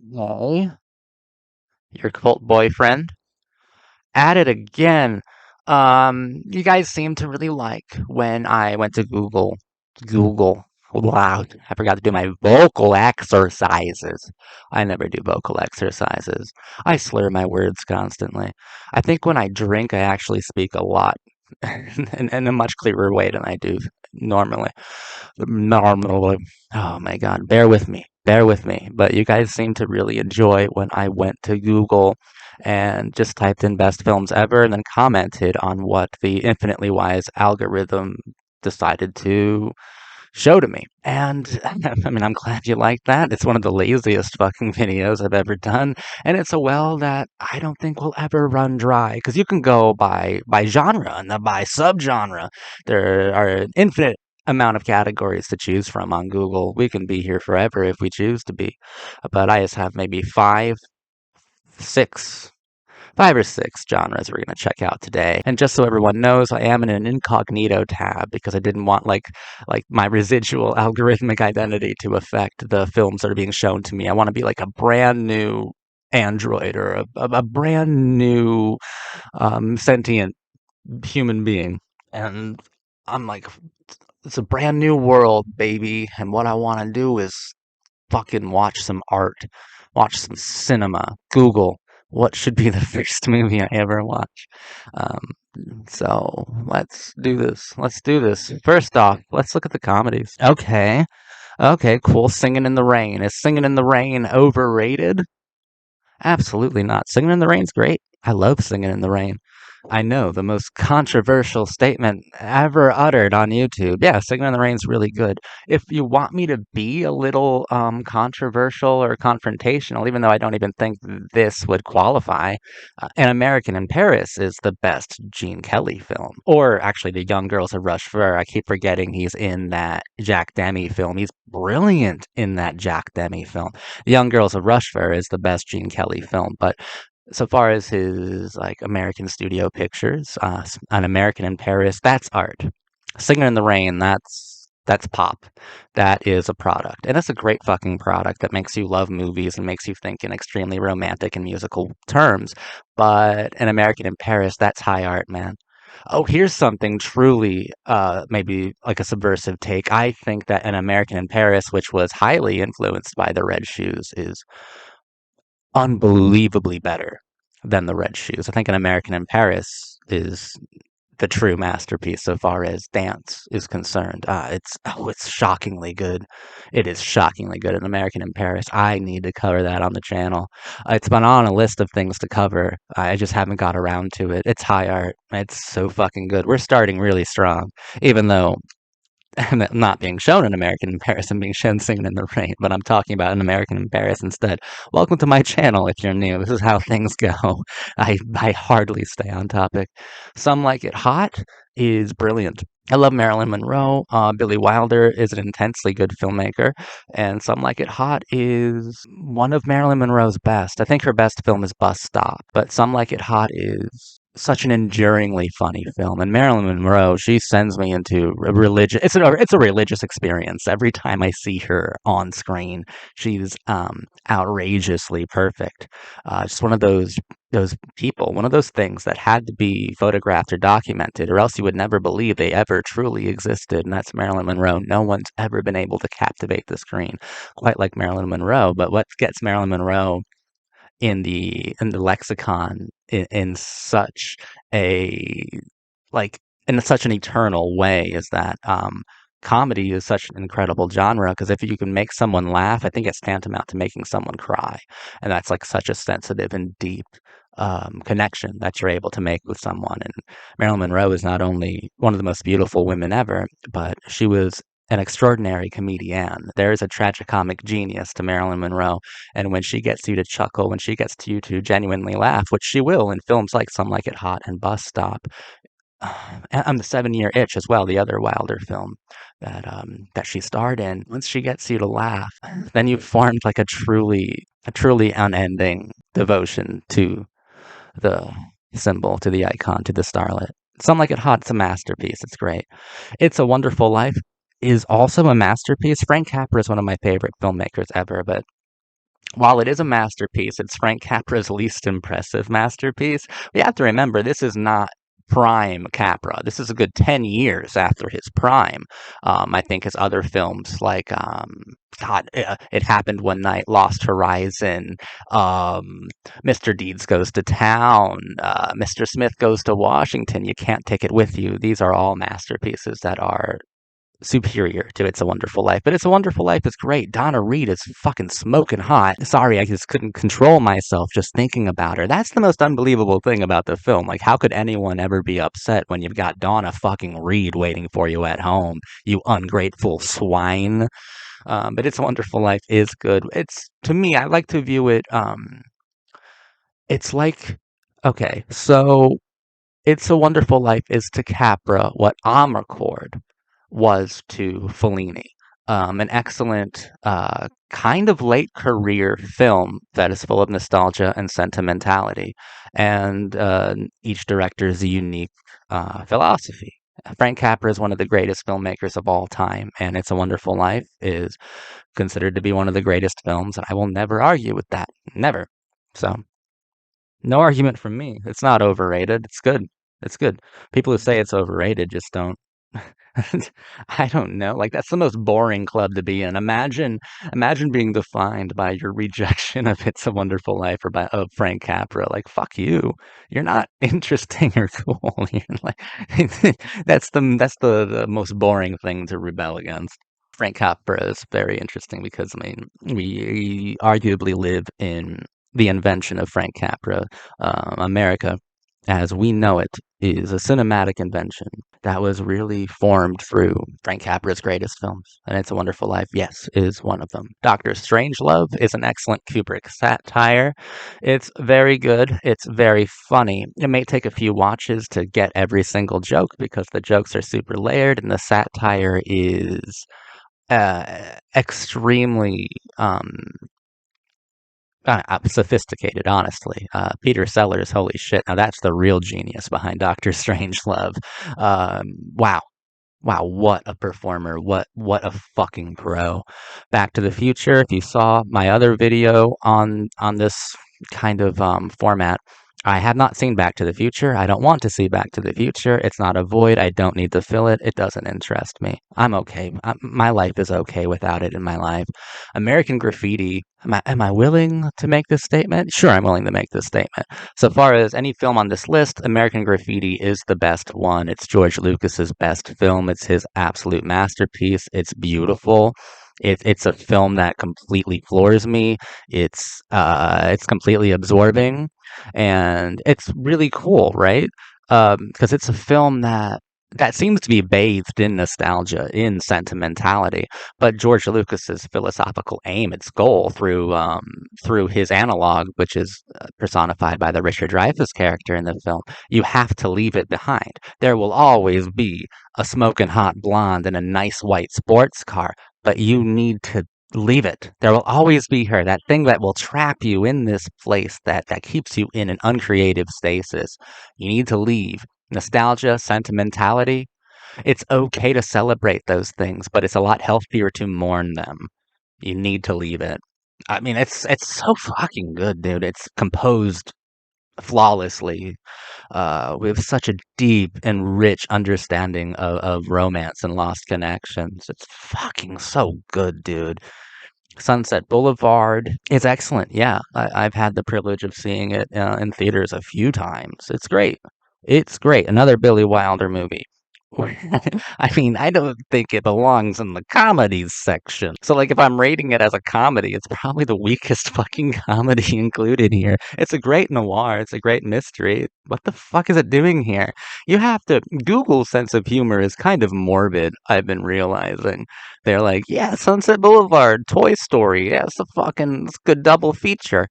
Hey, your cult boyfriend. At it again. You guys seem to really like when I went to Google. Wow, I forgot to do my vocal exercises. I never do vocal exercises. I slur my words constantly. I think when I drink, I actually speak a lot in a much clearer way than I do normally. Normally. Oh my God, bear with me. Bear with me. But you guys seem to really enjoy when I went to Google and just typed in best films ever and then commented on what the infinitely wise algorithm decided to show to me. And I mean, I'm glad you like that. It's one of the laziest fucking videos I've ever done, and it's a well that I don't think will ever run dry because you can go by genre and then by subgenre. There are an infinite amount of categories to choose from on Google. We can be here forever if we choose to be, but I just have maybe six five or six genres we're going to check out today. And just so everyone knows, I am in an incognito tab because I didn't want like my residual algorithmic identity to affect the films that are being shown to me. I want to be like a brand new android or a brand new sentient human being. And I'm like, it's a brand new world, baby. And what I want to do is fucking watch some art, watch some cinema, Google what should be the first movie I ever watch. Um, so let's do this. Let's do this. First off, let's look at the comedies. Okay. Okay, cool. Singing in the Rain. Is Singing in the Rain overrated? Absolutely not. Singing in the Rain's great. I love Singing in the Rain. I know, the most controversial statement ever uttered on YouTube. Yeah, Singing in the Rain's really good. If you want me to be a little controversial or confrontational, even though I don't even think this would qualify, An American in Paris is the best Gene Kelly film. Or actually, The Young Girls of Rush Fur. I keep forgetting he's in that Jack Demme film. He's brilliant in that Jack Demme film. Young Girls of Rushmore is the best Gene Kelly film, but so far as his like American Studio Pictures, An American in Paris, that's art. Singer in the Rain, that's pop. That is a product, and it's a great fucking product that makes you love movies and makes you think in extremely romantic and musical terms. But An American in Paris, that's high art, man. Oh, here's something truly, maybe like a subversive take. I think that An American in Paris, which was highly influenced by the Red Shoes, is unbelievably better than the Red Shoes. I think An American in Paris is the true masterpiece so far as dance is concerned. It's shockingly good. It is shockingly good. An American in Paris. I need to cover that on the channel. It's been on a list of things to cover. I just haven't got around to it. It's high art. It's so fucking good. We're starting really strong, even though not being shown in American in Paris and being shown Singing in the Rain, but I'm talking about An American in Paris instead. Welcome to my channel if you're new. This is how things go. I hardly stay on topic. Some Like It Hot is brilliant. I love Marilyn Monroe. Billy Wilder is an intensely good filmmaker, and Some Like It Hot is one of Marilyn Monroe's best. I think her best film is Bus Stop, but Some Like It Hot is such an enduringly funny film. And Marilyn Monroe, she sends me into a religion. It's a religious experience every time I see her on screen. She's outrageously perfect. Just one of those people, one of those things that had to be photographed or documented, or else you would never believe they ever truly existed. And that's Marilyn Monroe. No one's ever been able to captivate the screen quite like Marilyn Monroe. But what gets Marilyn Monroe in the lexicon in such a like in such an eternal way is that comedy is such an incredible genre because if you can make someone laugh, I think it's tantamount to making someone cry, and that's like such a sensitive and deep connection that you're able to make with someone. And Marilyn Monroe is not only one of the most beautiful women ever, but she was an extraordinary comedian. There is a tragicomic genius to Marilyn Monroe, and when she gets you to chuckle, when she gets you to genuinely laugh, which she will in films like Some Like It Hot and Bus Stop, and The 7 Year Itch as well, the other Wilder film that she starred in. Once she gets you to laugh, then you've formed like a truly unending devotion to the symbol, to the icon, to the starlet. Some Like It Hot, it's a masterpiece. It's great. It's a Wonderful Life is also a masterpiece. Frank Capra is one of my favorite filmmakers ever, but While it is a masterpiece, it's Frank Capra's least impressive masterpiece. We have to remember this is not prime Capra. This is a good 10 years after his prime. I think his other films like God, It Happened One Night, Lost Horizon, Mr. Deeds Goes to Town, Mr. Smith Goes to Washington, You Can't Take It With You. These are all masterpieces that are superior to It's a Wonderful Life. But It's a Wonderful Life is great. Donna Reed is fucking smoking hot. Sorry, I just couldn't control myself just thinking about her. That's the most unbelievable thing about the film. Like, how could anyone ever be upset when you've got Donna fucking Reed waiting for you at home, you ungrateful swine? But It's a Wonderful Life is good. It's, to me, I like to view it, it's like, okay, so It's a Wonderful Life is to Capra what Amarcord was to Fellini. An excellent, kind of late career film that is full of nostalgia and sentimentality, and each director's unique philosophy. Frank Capra is one of the greatest filmmakers of all time, and It's a Wonderful Life is considered to be one of the greatest films, and I will never argue with that. Never. So, no argument from me. It's not overrated. It's good. It's good. People who say it's overrated just don't. I don't know. Like that's the most boring club to be in. Imagine being defined by your rejection of It's a Wonderful Life or by of Frank Capra. Like fuck you. You're not interesting or cool. You're like that's the most boring thing to rebel against. Frank Capra is very interesting because I mean we arguably live in the invention of Frank Capra. America, as we know it, is a cinematic invention that was really formed through Frank Capra's greatest films. And It's a Wonderful Life, yes, is one of them. Doctor Strangelove is an excellent Kubrick satire. It's very good. It's very funny. It may take a few watches to get every single joke because the jokes are super layered and the satire is extremely sophisticated, honestly. Peter Sellers, holy shit! Now that's the real genius behind Doctor Strangelove. Wow, wow, what a performer! What a fucking pro! Back to the Future. If you saw my other video on this kind of format, I have not seen Back to the Future. I don't want to see Back to the Future. It's not a void. I don't need to fill it. It doesn't interest me. I'm okay. My life is okay without it in my life. American Graffiti. Am I willing to make this statement? Sure, I'm willing to make this statement. So far as any film on this list, American Graffiti is the best one. It's George Lucas's best film. It's his absolute masterpiece. It's beautiful. It's a film that completely floors me. It's completely absorbing, and it's really cool, right? Because it's a film that seems to be bathed in nostalgia, in sentimentality, but George Lucas's philosophical aim, its goal through his analog, which is personified by the Richard Dreyfuss character in the film, you have to leave it behind. There will always be a smoking hot blonde in a nice white sports car, but you need to leave it. There will always be her, that thing that will trap you in this place that keeps you in an uncreative stasis. You need to leave. Nostalgia, sentimentality, it's okay to celebrate those things, but it's a lot healthier to mourn them. You need to leave it. I mean, it's so fucking good, dude. It's composed flawlessly, with such a deep and rich understanding of romance and lost connections. It's fucking so good, dude. Sunset Boulevard is excellent. Yeah, I've had the privilege of seeing it in theaters a few times. It's great. It's great. Another Billy Wilder movie. I mean, I don't think it belongs in the comedies section. So, like, if I'm rating it as a comedy, it's probably the weakest fucking comedy included here. It's a great noir. It's a great mystery. What the fuck is it doing here? You have to. Google's sense of humor is kind of morbid, I've been realizing. They're like, yeah, Sunset Boulevard, Toy Story. Yeah, it's a good double feature.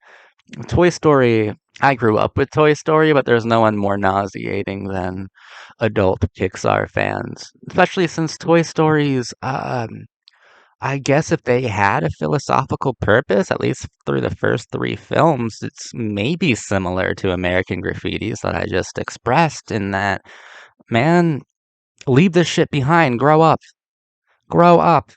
Toy Story, I grew up with Toy Story, but there's no one more nauseating than adult Pixar fans, especially since Toy Story's, I guess if they had a philosophical purpose, at least through the first three films, it's maybe similar to American Graffiti's that I just expressed in that, man, leave this shit behind, grow up, grow up.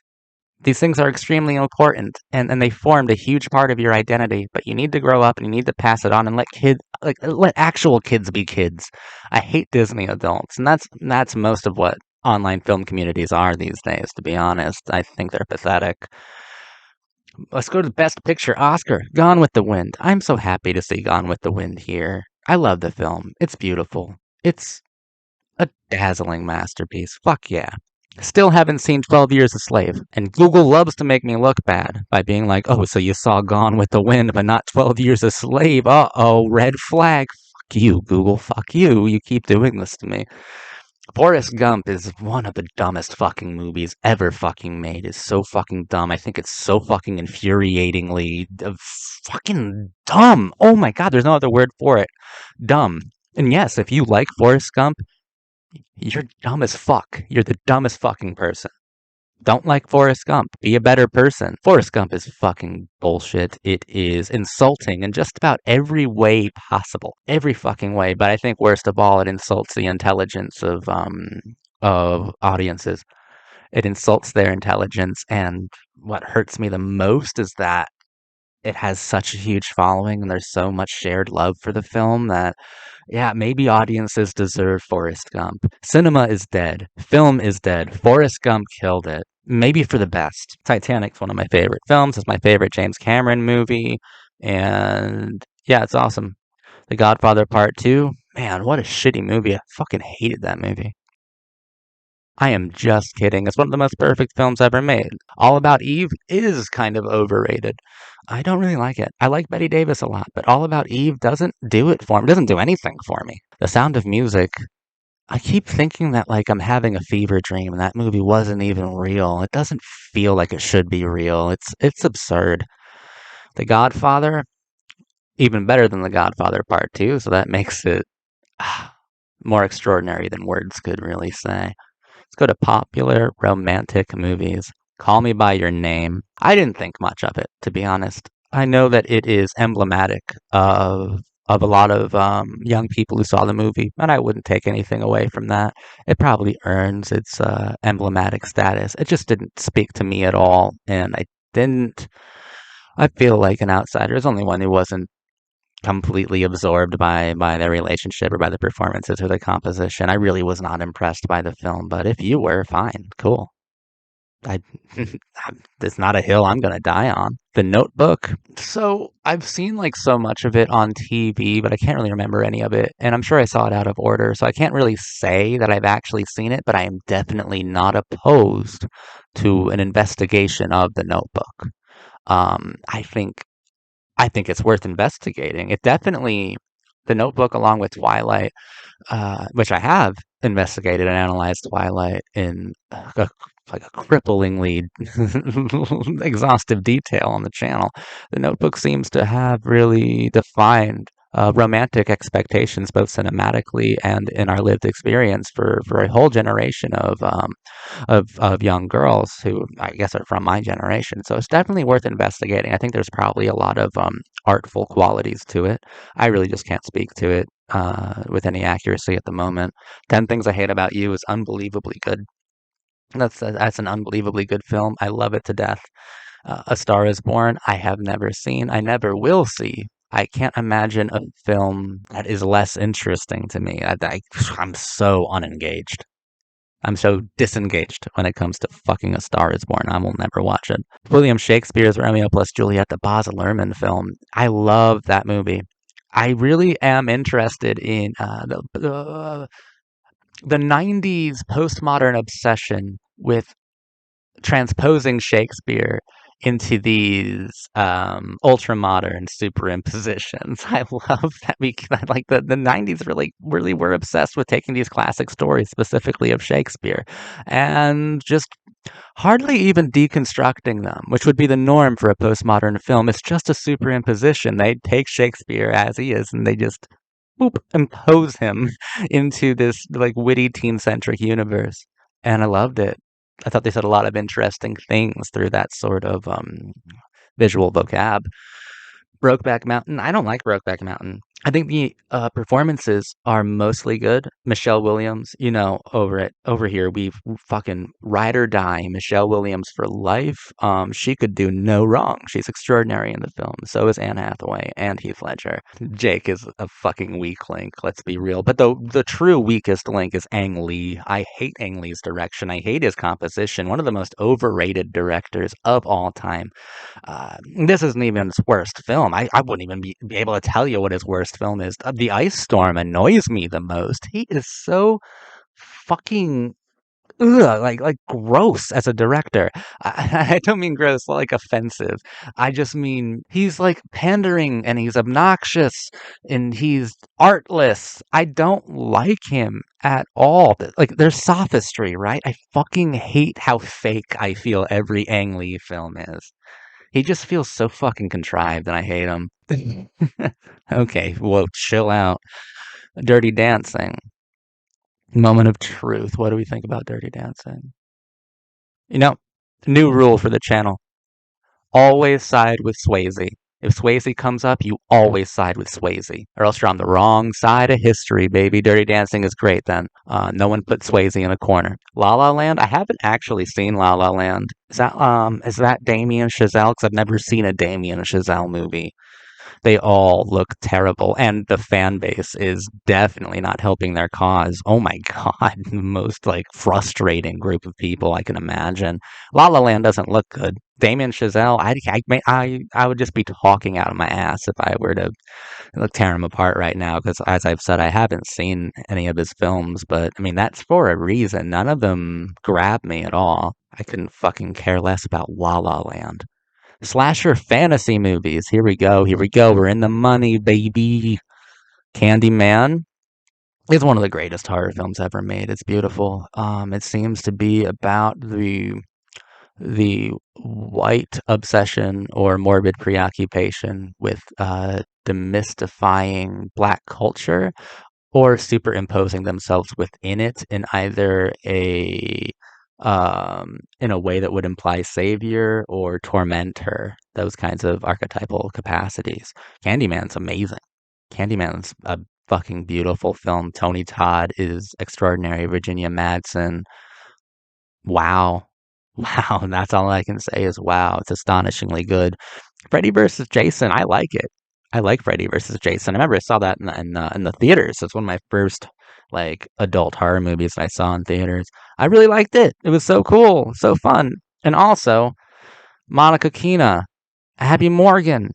These things are extremely important, and they formed a huge part of your identity, but you need to grow up and you need to pass it on and let actual kids be kids. I hate Disney adults, and that's most of what online film communities are these days, to be honest. I think they're pathetic. Let's go to the Best Picture Oscar, Gone with the Wind. I'm so happy to see Gone with the Wind here. I love the film. It's beautiful. It's a dazzling masterpiece. Fuck yeah. Still haven't seen 12 Years a Slave. And Google loves to make me look bad by being like, oh, so you saw Gone with the Wind, but not 12 Years a Slave. Uh-oh, red flag. Fuck you, Google. Fuck you. You keep doing this to me. Forrest Gump is one of the dumbest fucking movies ever fucking made. It's so fucking dumb. I think it's so fucking infuriatingly fucking dumb. Oh my god, there's no other word for it. Dumb. And yes, if you like Forrest Gump, you're dumb as fuck. You're the dumbest fucking person. Don't like Forrest Gump. Be a better person. Forrest Gump is fucking bullshit. It is insulting in just about every way possible. Every fucking way. But I think worst of all, it insults the intelligence of audiences. It insults their intelligence, and what hurts me the most is that it has such a huge following and there's so much shared love for the film that yeah, maybe audiences deserve Forrest Gump. Cinema is dead. Film is dead. Forrest Gump killed it. Maybe for the best. Titanic's one of my favorite films. It's my favorite James Cameron movie. And yeah, it's awesome. The Godfather Part 2. Man, what a shitty movie. I fucking hated that movie. I am just kidding. It's one of the most perfect films ever made. All About Eve is kind of overrated. I don't really like it. I like Betty Davis a lot, but All About Eve doesn't do it for me. It doesn't do anything for me. The Sound of Music, I keep thinking that like I'm having a fever dream and that movie wasn't even real. It doesn't feel like it should be real. It's absurd. The Godfather, even better than The Godfather Part 2, so that makes it more extraordinary than words could really say. Let's go to popular romantic movies. Call Me by Your Name. I didn't think much of it, to be honest. I know that it is emblematic of a lot of young people who saw the movie, and I wouldn't take anything away from that. It probably earns its emblematic status. It just didn't speak to me at all, and I didn't. I feel like an outsider. There's only one who wasn't completely absorbed by their relationship or by the performances or the composition. I really was not impressed by the film, but if you were, fine, cool. I it's not a hill I'm gonna die on. The Notebook. So I've seen like so much of it on TV, but I can't really remember any of it. And I'm sure I saw it out of order, so I can't really say that I've actually seen it, but I am definitely not opposed to an investigation of the Notebook. I think it's worth investigating. It definitely the Notebook along with Twilight, which I have investigated and analyzed Twilight in like a cripplingly exhaustive detail on the channel. The Notebook seems to have really defined romantic expectations, both cinematically and in our lived experience, for a whole generation of young girls who I guess are from my generation. So it's definitely worth investigating. I think there's probably a lot of artful qualities to it. I really just can't speak to it with any accuracy at the moment. 10 Things I Hate About You is unbelievably good. That's an unbelievably good film. I love it to death. A Star Is Born, I have never seen. I never will see. I can't imagine a film that is less interesting to me. I'm so unengaged. I'm so disengaged when it comes to fucking A Star Is Born. I will never watch it. William Shakespeare's Romeo plus Juliet, the Baz Luhrmann film. I love that movie. I really am interested in the 90s postmodern obsession with transposing Shakespeare into these ultra modern superimpositions. I love that we like the 90s really were obsessed with taking these classic stories, specifically of Shakespeare, and just hardly even deconstructing them, which would be the norm for a postmodern film. It's just a superimposition. They take Shakespeare as he is and they just boop impose him into this like witty teen centric universe. And I loved it. I thought they said a lot of interesting things through that sort of visual vocab. Brokeback Mountain. I don't like Brokeback Mountain. I think the performances are mostly good. Michelle Williams, over here, we fucking ride or die. Michelle Williams for life. She could do no wrong. She's extraordinary in the film. So is Anne Hathaway and Heath Ledger. Jake is a fucking weak link. Let's be real. But the true weakest link is Ang Lee. I hate Ang Lee's direction. I hate his composition. One of the most overrated directors of all time. This isn't even his worst film. I wouldn't even be able to tell you what his worst film is. The Ice Storm annoys me the most. He is so fucking like gross as a director. I don't mean gross like offensive. I just mean he's like pandering and he's obnoxious and he's artless. I don't like him at all. Like there's sophistry, right? I fucking hate how fake I feel every Ang Lee film is. He just feels so fucking contrived and I hate him. Okay, whoa, chill out. Dirty Dancing. Moment of truth. What do we think about Dirty Dancing? You know, new rule for the channel. Always side with Swayze. If Swayze comes up, you always side with Swayze. Or else you're on the wrong side of history, baby. Dirty Dancing is great then. No one put Swayze in a corner. La La Land, I haven't actually seen La La Land. Is that Damien Chazelle? Because I've never seen a Damien Chazelle movie. They all look terrible, and the fan base is definitely not helping their cause. Oh my god, the most like frustrating group of people I can imagine. La La Land doesn't look good. Damien Chazelle, I would just be talking out of my ass if I were to tear him apart right now. Because as I've said, I haven't seen any of his films, but I mean that's for a reason. None of them grab me at all. I couldn't fucking care less about La La Land. Slasher fantasy movies. Here we go. Here we go. We're in the money, baby. Candyman is one of the greatest horror films ever made. It's beautiful. It seems to be about the white obsession or morbid preoccupation with demystifying black culture or superimposing themselves within it in a way that would imply savior or tormentor, those kinds of archetypal capacities. Candyman's amazing. Candyman's a fucking beautiful film. Tony Todd is extraordinary. Virginia Madsen, wow. Wow, that's all I can say is wow. It's astonishingly good. Freddy versus Jason, I like it. I like Freddy versus Jason. I remember I saw that in the theaters. It's one of my first like adult horror movies that I saw in theaters. I really liked it. It was so cool, so fun. And also, Monica Keena, Abby Morgan.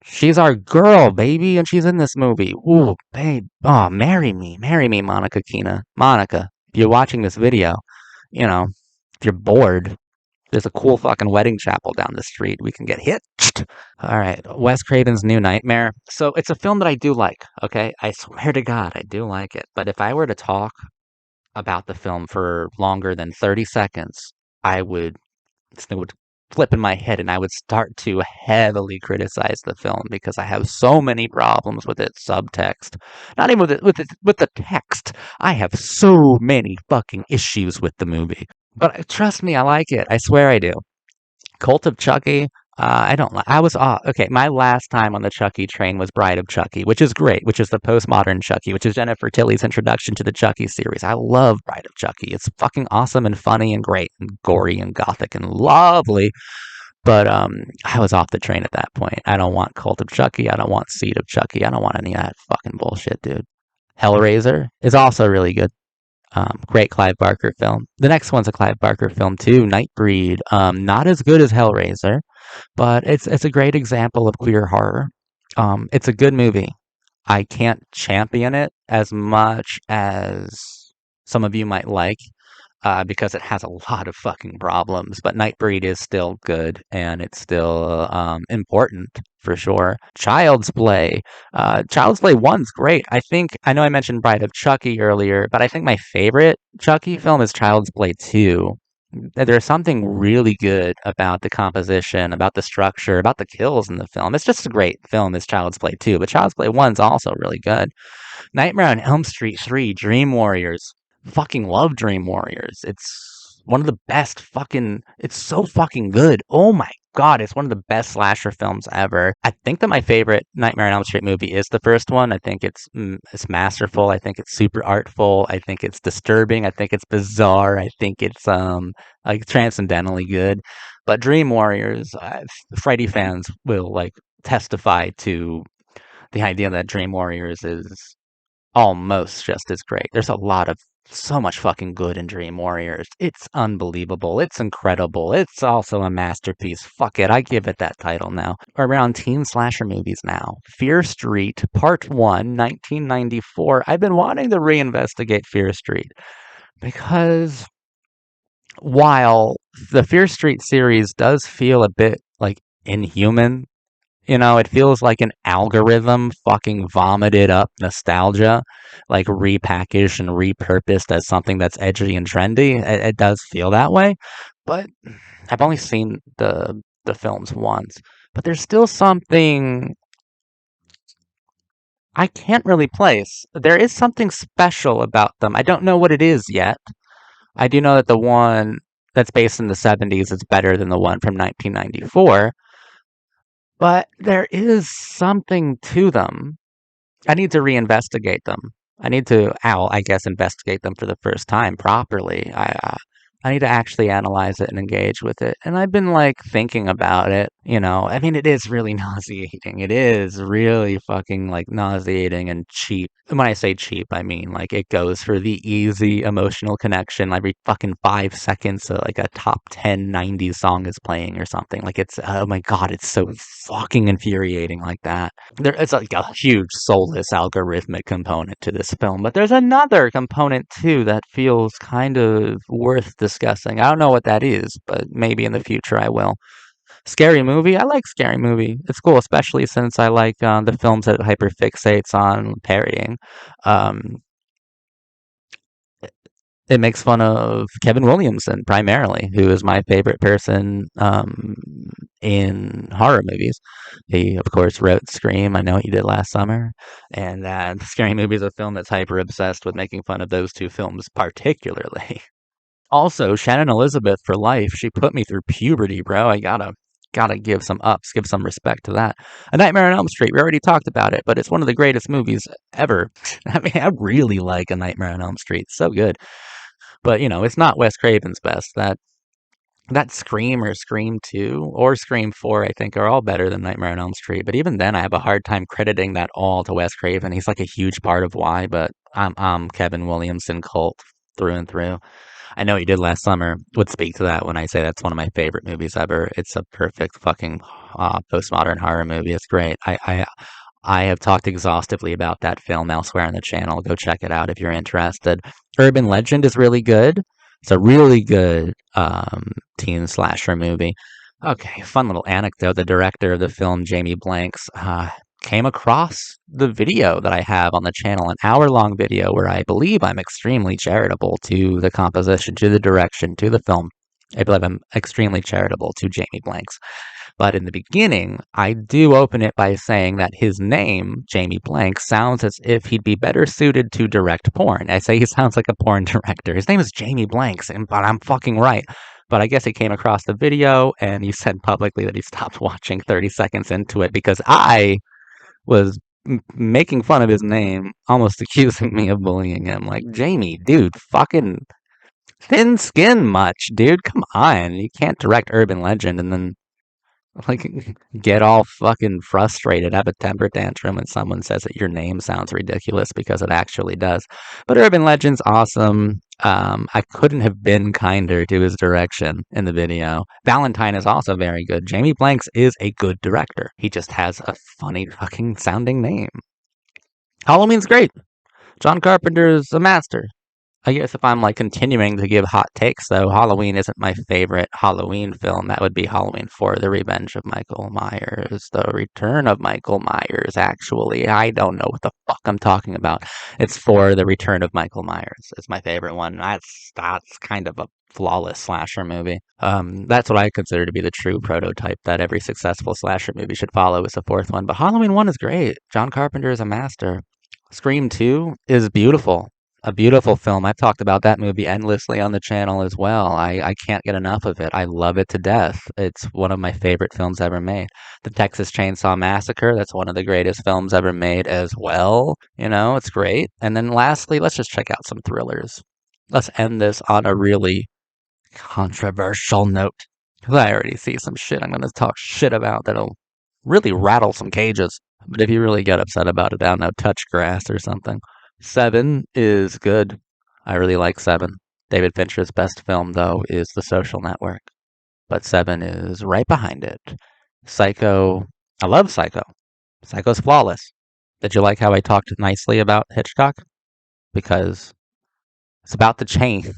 She's our girl, baby, and she's in this movie. Ooh, babe. Oh, marry me, Monica Keena. Monica, if you're watching this video, you know, if you're bored, there's a cool fucking wedding chapel down the street. We can get hitched. All right, Wes Craven's New Nightmare. So it's a film that I do like, okay? I swear to God, I do like it. But if I were to talk about the film for longer than 30 seconds, it would flip in my head and I would start to heavily criticize the film because I have so many problems with its subtext. Not even with the text. I have so many fucking issues with the movie. But trust me, I like it. I swear I do. Cult of Chucky. I don't like. I was okay. My last time on the Chucky train was Bride of Chucky, which is great. Which is the postmodern Chucky, which is Jennifer Tilly's introduction to the Chucky series. I love Bride of Chucky. It's fucking awesome and funny and great and gory and gothic and lovely. But I was off the train at that point. I don't want Cult of Chucky. I don't want Seed of Chucky. I don't want any of that fucking bullshit, dude. Hellraiser is also really good. Great Clive Barker film. The next one's a Clive Barker film too, Nightbreed. Not as good as Hellraiser, but it's a great example of queer horror. It's a good movie. I can't champion it as much as some of you might like, because it has a lot of fucking problems. But Nightbreed is still good and it's still important for sure. Child's Play. Child's Play 1's great. I know I mentioned Bride of Chucky earlier, but I think my favorite Chucky film is Child's Play 2. There's something really good about the composition, about the structure, about the kills in the film. It's just a great film, is Child's Play 2, but Child's Play 1's also really good. Nightmare on Elm Street 3, Dream Warriors. Fucking love Dream Warriors. It's one of the best fucking. It's so fucking good. Oh my God, it's one of the best slasher films ever. I think that my favorite Nightmare on Elm Street movie is the first one. I think it's masterful. I think it's super artful. I think it's disturbing. I think it's bizarre. I think it's like transcendentally good. But Dream Warriors, Freddy fans will like testify to the idea that Dream Warriors is almost just as great. There's a lot of so much fucking good in Dream Warriors. It's unbelievable. It's incredible. It's also a masterpiece. Fuck it, I give it that title now. Around teen slasher movies now. Fear Street, Part 1, 1994. I've been wanting to reinvestigate Fear Street because while the Fear Street series does feel a bit like inhuman, it feels like an algorithm fucking vomited up nostalgia, like repackaged and repurposed as something that's edgy and trendy. It does feel that way, but I've only seen the films once. But there's still something I can't really place. There is something special about them. I don't know what it is yet. I do know that the one that's based in the 70s is better than the one from 1994, but there is something to them. I need to reinvestigate them. I need to, I guess, investigate them for the first time properly. I need to actually analyze it and engage with it. And I've been like thinking about it. I mean, it is really nauseating. It is really fucking like nauseating and cheap. And when I say cheap, I mean like it goes for the easy emotional connection. Every fucking 5 seconds, so like a top 10 '90s song is playing or something. Like it's, oh my God, it's so fucking infuriating like that. It's like a huge soulless algorithmic component to this film, but there's another component too that feels kind of worth discussing. I don't know what that is, but maybe in the future I will. Scary Movie. I like Scary Movie. It's cool, especially since I like the films that hyperfixates on parrying. Um, it makes fun of Kevin Williamson primarily, who is my favorite person in horror movies. He, of course, wrote Scream. I Know What You Did Last Summer, and Scary Movie is a film that's hyper obsessed with making fun of those two films particularly. Also, Shannon Elizabeth for life. She put me through puberty, bro. I gotta give some ups, give some respect to that. A Nightmare on Elm Street. We already talked about it, but it's one of the greatest movies ever. I mean, I really like A Nightmare on Elm Street. So good. But it's not Wes Craven's best. That Scream or Scream 2 or Scream 4, I think, are all better than Nightmare on Elm Street. But even then, I have a hard time crediting that all to Wes Craven. He's like a huge part of why, but I'm Kevin Williamson cult through and through. I Know What You Did Last Summer would speak to that when I say that's one of my favorite movies ever. It's a perfect fucking postmodern horror movie. It's great. I have talked exhaustively about that film elsewhere on the channel. Go check it out if you're interested. Urban Legend is really good. It's a really good teen slasher movie. Okay, fun little anecdote. The director of the film, Jamie Blanks, came across the video that I have on the channel, an hour-long video where I believe I'm extremely charitable to the composition, to the direction, to the film. I believe I'm extremely charitable to Jamie Blanks. But in the beginning, I do open it by saying that his name, Jamie Blank, sounds as if he'd be better suited to direct porn. I say he sounds like a porn director. His name is Jamie Blanks, but I'm fucking right. But I guess he came across the video and he said publicly that he stopped watching 30 seconds into it because I was making fun of his name, almost accusing me of bullying him. Like, Jamie, dude, fucking thin skin much, dude. Come on. You can't direct Urban Legend and then like get all fucking frustrated, have a temper tantrum when someone says that your name sounds ridiculous because it actually does. But Urban Legend's awesome. I couldn't have been kinder to his direction in the video. Valentine is also very good. Jamie Blanks is a good director. He just has a funny fucking sounding name. Halloween's great. John Carpenter's a master. I guess if I'm like continuing to give hot takes, though, Halloween isn't my favorite Halloween film. That would be Halloween 4, The Revenge of Michael Myers, The Return of Michael Myers, actually. I don't know what the fuck I'm talking about. It's 4, The Return of Michael Myers. It's my favorite one. That's kind of a flawless slasher movie. That's what I consider to be the true prototype that every successful slasher movie should follow is the fourth one. But Halloween 1 is great. John Carpenter is a master. Scream 2 is beautiful. A beautiful film. I've talked about that movie endlessly on the channel as well. I can't get enough of it. I love it to death. It's one of my favorite films ever made. The Texas Chainsaw Massacre, that's one of the greatest films ever made as well. It's great. And then lastly, let's just check out some thrillers. Let's end this on a really controversial note. Because I already see some shit I'm going to talk shit about that'll really rattle some cages. But if you really get upset about it, I don't know, touch grass or something. Seven is good. I really like Seven. David Fincher's best film, though, is The Social Network. But Seven is right behind it. Psycho. I love Psycho. Psycho's flawless. Did you like how I talked nicely about Hitchcock? Because it's about to change.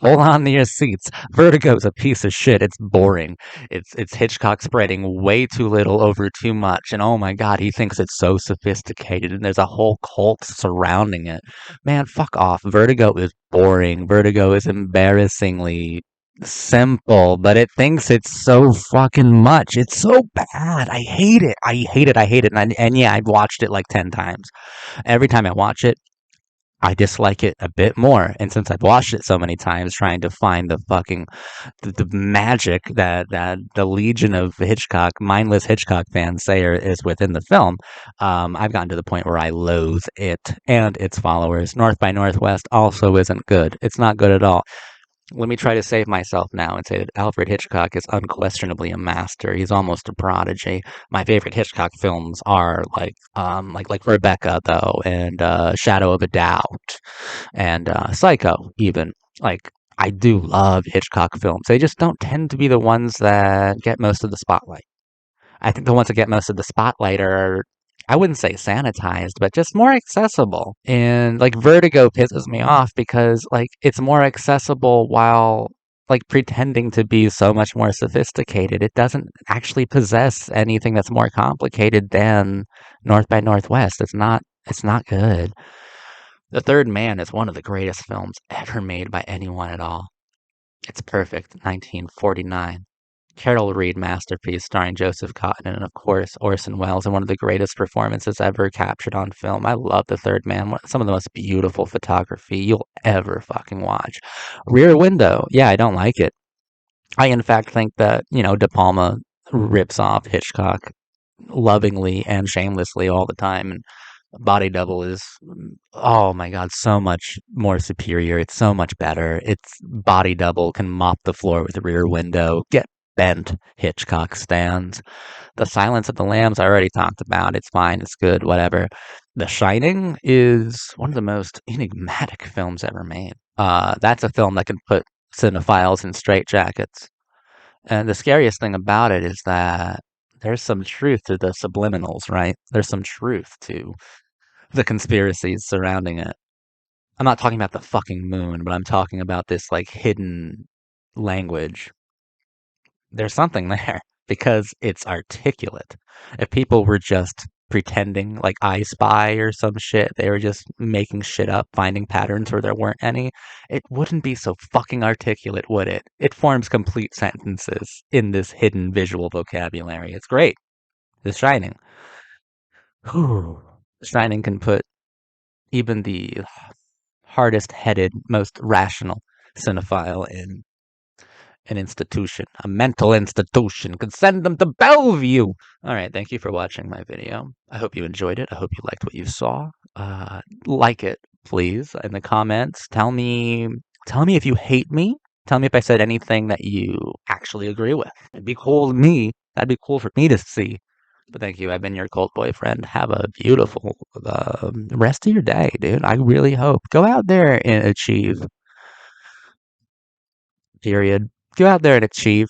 Hold on to your seats. Vertigo's a piece of shit. It's boring. It's Hitchcock spreading way too little over too much. And oh my god, he thinks it's so sophisticated and there's a whole cult surrounding it. Man, fuck off. Vertigo is boring. Vertigo is embarrassingly simple, but it thinks it's so fucking much. It's so bad. I hate it. I hate it. I hate it. And yeah, I've watched it like 10 times. Every time I watch it, I dislike it a bit more. And since I've watched it so many times, trying to find the magic that the legion of Hitchcock, mindless Hitchcock fans say is within the film, I've gotten to the point where I loathe it and its followers. North by Northwest also isn't good. It's not good at all. Let me try to save myself now and say that Alfred Hitchcock is unquestionably a master. He's almost a prodigy. My favorite Hitchcock films are like Rebecca though, and Shadow of a Doubt, and Psycho even. Like I do love Hitchcock films. They just don't tend to be the ones that get most of the spotlight. I think the ones that get most of the spotlight are, I wouldn't say sanitized, but just more accessible. And like Vertigo pisses me off because like it's more accessible while like pretending to be so much more sophisticated. It doesn't actually possess anything that's more complicated than North by Northwest. It's not good. The Third Man is one of the greatest films ever made by anyone at all. It's perfect. 1949. Carol Reed masterpiece starring Joseph Cotton and, of course, Orson Welles, and one of the greatest performances ever captured on film. I love The Third Man. Some of the most beautiful photography you'll ever fucking watch. Rear Window. Yeah, I don't like it. I, in fact, think that, De Palma rips off Hitchcock lovingly and shamelessly all the time. And Body Double is, oh my god, so much more superior. It's so much better. It's Body Double can mop the floor with Rear Window. Get bent, Hitchcock stands. The Silence of the Lambs I already talked about. It's fine. It's good. Whatever. The Shining is one of the most enigmatic films ever made. That's a film that can put cinephiles in straitjackets. And the scariest thing about it is that there's some truth to the subliminals, right? There's some truth to the conspiracies surrounding it. I'm not talking about the fucking moon, but I'm talking about this like hidden language. There's something there because it's articulate. If people were just pretending like I Spy or some shit, they were just making shit up, finding patterns where there weren't any, it wouldn't be so fucking articulate, would it? It forms complete sentences in this hidden visual vocabulary. It's great. The Shining. Whew. The Shining can put even the hardest headed, most rational cinephile in an institution, a mental institution, could send them to Bellevue. All right, thank you for watching my video. I hope you enjoyed it. I hope you liked what you saw. Like it, please, in the comments. Tell me if you hate me. Tell me if I said anything that you actually agree with. It'd be cool to me. That'd be cool for me to see. But thank you. I've been your cult boyfriend. Have a beautiful rest of your day, dude. I really hope. Go out there and achieve. Period. Go out there and achieve.